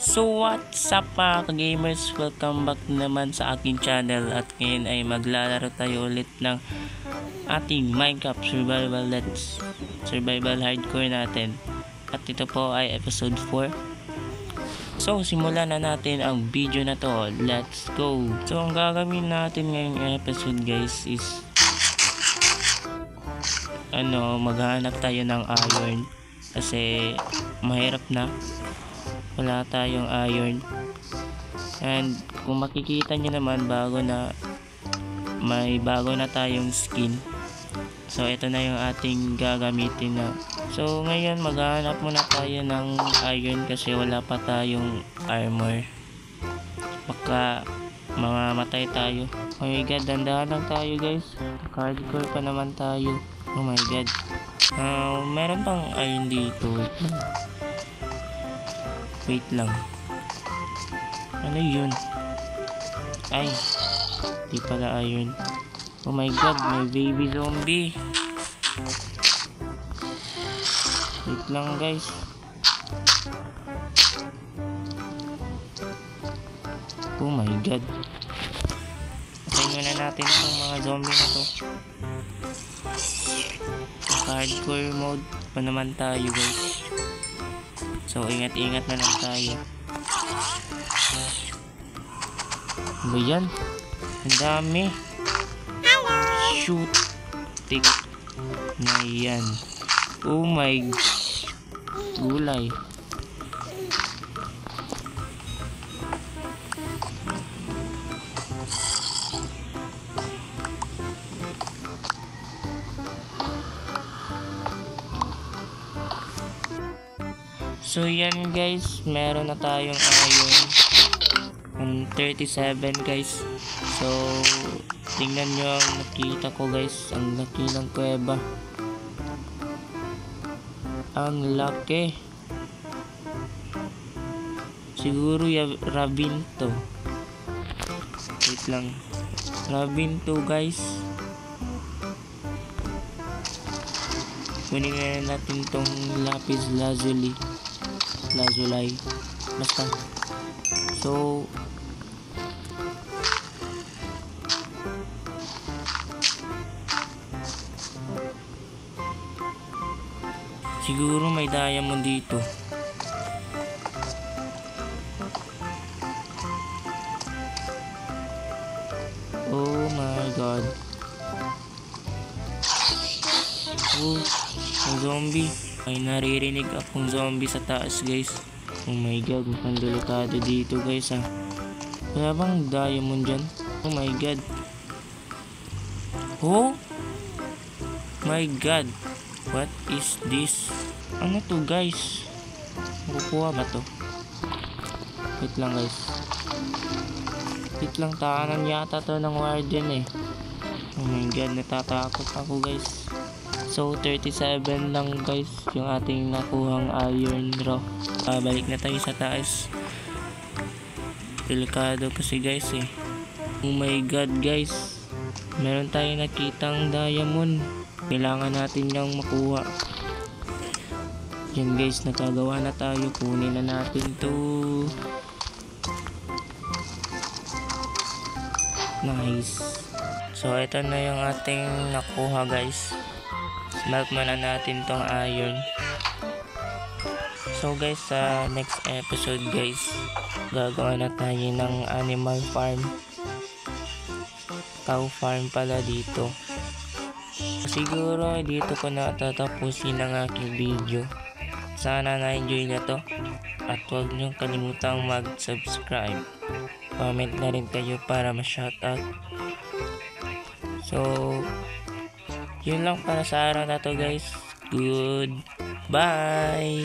So what's up mga ka-gamers, welcome back naman sa aking channel at ngayon ay maglalaro tayo ulit ng ating Minecraft Survival Hardcore natin at ito po ay episode 4. So simulan na natin ang video na to, let's go! So ang gagawin natin ngayong episode guys is maghanap tayo ng iron kasi mahirap na, wala tayong iron. And kung makikita nyo naman, may bago na tayong skin. So ito na yung ating gagamitin na. So ngayon maghanap muna tayo ng iron kasi wala pa tayong armor, baka mamamatay tayo. Oh my god, dandahan lang tayo guys, hardcore pa naman tayo. Oh my god, meron pang iron dito. Wait lang. Ano yun? Ay, di pala iron. Oh my god, may baby zombie. Wait lang guys. Oh my god. Patayin muna natin itong mga zombie na to. Hardcore mode pa naman tayo guys. So ingat-ingat na lang tayo. Ano yan? Ang dami. Shoot. Tick. Na yan. Oh my gulay. So yan guys, meron na tayong iron 37 guys. So tingnan nyo ang nakita ko guys, ang laki ng kuweba, ang laki. Siguro ravine to. Wait lang, ravine to guys. Kunin na natin tong lapis lazuli, basta. So siguro may diamond dito. Oh my god. Oh, ang zombie. Ay, naririnig akong zombie sa taas guys. Oh my god, mukhang delikado dito guys ha. Wala bang diamond dyan? Oh my god. Oh my god, what is this? Ano to guys? Makukuha ba to? Wait lang guys. Wait lang, tahanan yata to ng warden eh. Oh my god, natatakot ako guys. So 37 lang guys yung ating nakuhang iron raw. Balik na tayo sa taas. Delikado kasi guys eh. Oh my god guys, meron tayong nakitang diamond. Kailangan natin yung makuha. Yan guys, nakagawa na tayo. Kunin na natin to. Nice. So ito na yung ating nakuha guys. Smelt muna natin tong iron. So guys, sa next episode guys, gagawa na tayo ng animal farm. Cow farm pala dito. Siguro dito ko na tatapusin ang aking video. Sana na-enjoy na to. At huwag niyong kalimutang mag-subscribe. Comment na rin kayo para ma-shoutout. So yun lang para sa araw na to guys. Goodbye.